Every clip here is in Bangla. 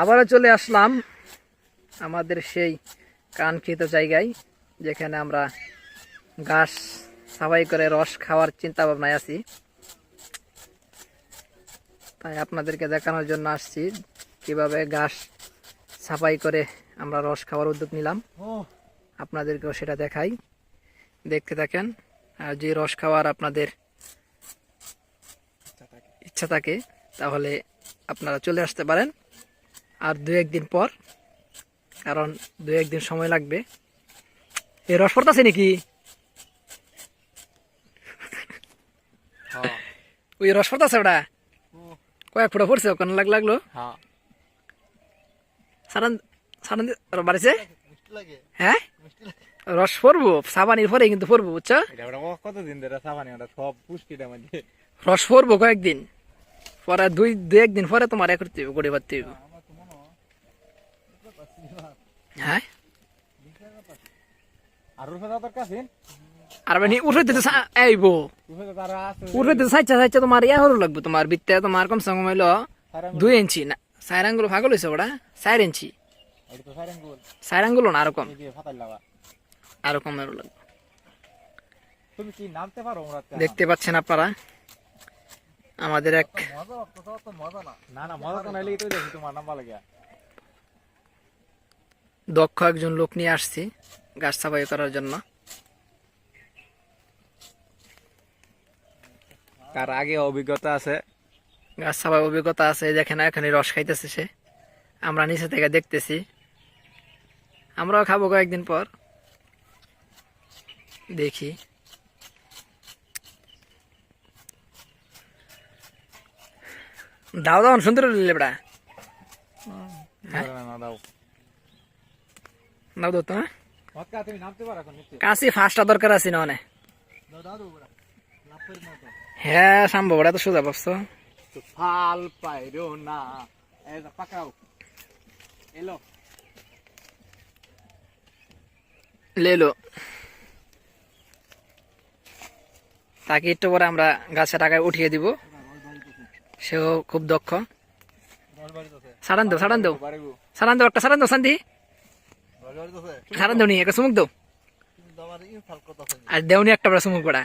আবারও চলে আসলাম আমাদের সেই কাঙ্ক্ষিত জায়গায়, যেখানে আমরা ঘাস সাফাই করে রস খাওয়ার চিন্তা ভাবনায় আছি। তাই আপনাদেরকে দেখানোর জন্য আসছি কিভাবে ঘাস সাফাই করে আমরা রস খাওয়ার উদ্যোগ নিলাম। আপনাদেরকেও সেটা দেখাই, দেখতে থাকেন। আর যে রস খাওয়ার আপনাদের ইচ্ছা থাকে তাহলে আপনারা চলে আসতে পারেন আর 2-1 দিন পর, কারণ 2-1 দিন সময় লাগবে। এই রস পড়তেছে নাকি? ওই রস পড়তেছে ওটা কয়েক ফুটা পড়ছে, ওখানে লাগলো। সারান সারান বাড়িছে। হ্যাঁ, রস পড়বো সাবানির পরে, কিন্তু পড়বো, বুঝছো? কতদিন ধরে সাবানি ওটা সব পুষ্টিটা মধ্যে রস পড়বো কয়েকদিন পরে, 2-1 দিন পরে তোমার করতে হইব, গড়ে বাড়তে হইব। হ্যাঁ, আর রুফেদার কাছে আর মানে উঠে দিতে আইব, উঠে দিতে সাইচা তোমার ইয়া হলো লাগবে, তোমার বিত্তে তোমার কমসে কম হইলো 2 ইঞ্চি না, 4 আঙ্গুল ভাগল হয়েছে ওটা, 4 ইঞ্চি, 4 আঙ্গুল না, আরো কম, আরো কম লাগবে। তুমি কি নামতে পারো? দেখতে পাচ্ছেন আপনারা আমাদের এক মজা তো নাইলে তো দেখি তোমার নাম্বার লাগে। দক্ষ একজন লোক নিয়ে আসছি গাছ সাফাই করার জন্য। তার আগে অভিজ্ঞতা আছে, গাছ সাফাই অভিজ্ঞতা আছে। দেখেন এখানে রস খাইতেছে সে, আমরা নিচে থেকে দেখতেছি। আমরাও খাবো কয়েকদিন পর, দেখি। দাও দাও সুন্দর লেবড়া, দাও দাও তো। কাশি ফার্স্টটা দরকার আছে না অনেক। হ্যাঁ সম্ভব, ওটা তো সোজা ভাবছো। ফাল পাইরো না পাকাও এলো লেলো। তাকে একটু পরে আমরা গাছের টাকায় উঠিয়ে দিব, সেও খুব দক্ষ। সারান দাও সারান দাও সারান দাও, একটা সারান দাও, শান্তি সারান দাও নি, একটা চুমুক দাও। আর দেওনি একটা বড় চুমুক বড়া,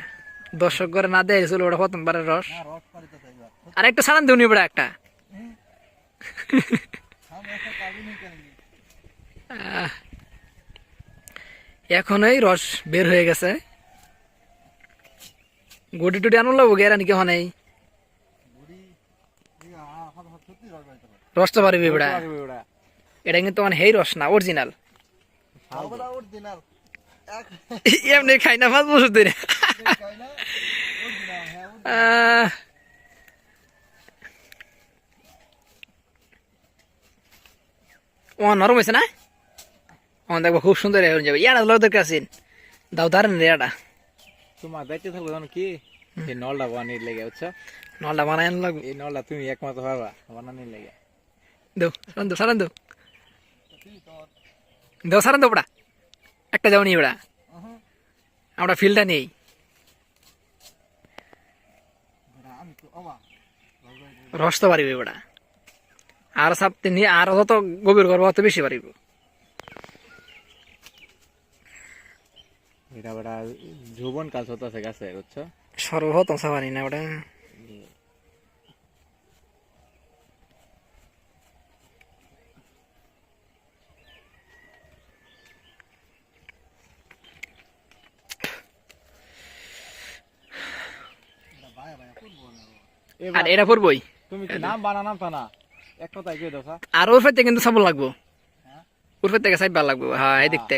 দর্শক করে না দেয় চলো ওটা প্রথমবারের রস। আর একটা সারান দেওনি বড়া একটা। এখনই রস বের হয়ে গেছে, গুটি টুটি আনলো গেরা নাকি হনেই রসটা পারবি বেড়া। এটা কিন্তু মানে হেই রস না, অরিজিনাল। এমনি খাই না 5 বছর ধরে। ও নরম হয়েছে না, ও দেখবো খুব সুন্দর হয়ে যাবে। ইয়াটা লোক দরকার আছে, দাও ধারেন রে এটা। তোমার দায়িত্ব থাকবে জানো কি, এই নলটা বানিয়ে লেগে, বুঝছো? নলটা বানাই লাগবে, এই নলটা তুমি একমাত্র পারবা বানানোর লেগে। দাও সারান দাও সারান দাও দাও সারান দাও ওটা একটা, যাও নি ওটা, আমরা ফিল্ডটা নেই। রস তো পারিবে ওটা, আর সাপতে নিয়ে আর যত গভীর করবো অত বেশি পারিব। এটা বড় যৌবন কাজ হতেছে গাছে, বুঝছো? সর্বপ্রথম সাবানি না ওটা। আর এটা পড়বই, তুমি কি নাম বানানাম তা না এক কথাই কই দাও। আর ওর ফেতে কিন্তু সাবল লাগবো, ওর থেকে সাইড ভাল লাগবো। হ্যাঁ এই দিকতে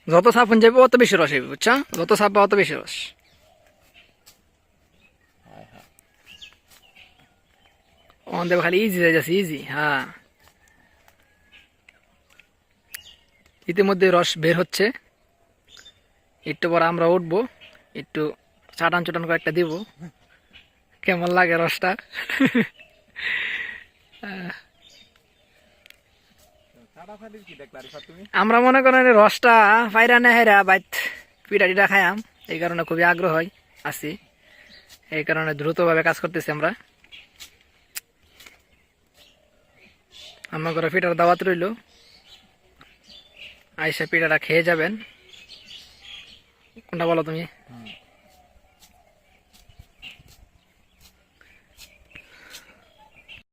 যত সাফন যাবে অত বেশি রস হইবে, বুঝছো? যত সাপ অত বেশি রস। আমাদের খালি ইজি হয়ে যাচ্ছে, ইজি। হ্যাঁ ইতিমধ্যে রস বের হচ্ছে, একটু পর আমরা উঠবো, একটু চাটান চুটান কয়েকটা দিব, কেমন লাগে রসটা। আমরা মনে করেন রসটা পাইরা না হেরা বাইত পিঠা টিটা খাইয়াম, এই কারণে খুবই আগ্রহ আছি, এই কারণে দ্রুতভাবে কাজ করতেছি আমরা। আমার ঘরে পিঠার দাওয়াত রইল, আইসা পিঠাটা খেয়ে যাবেন। কোনটা বলো তুমি?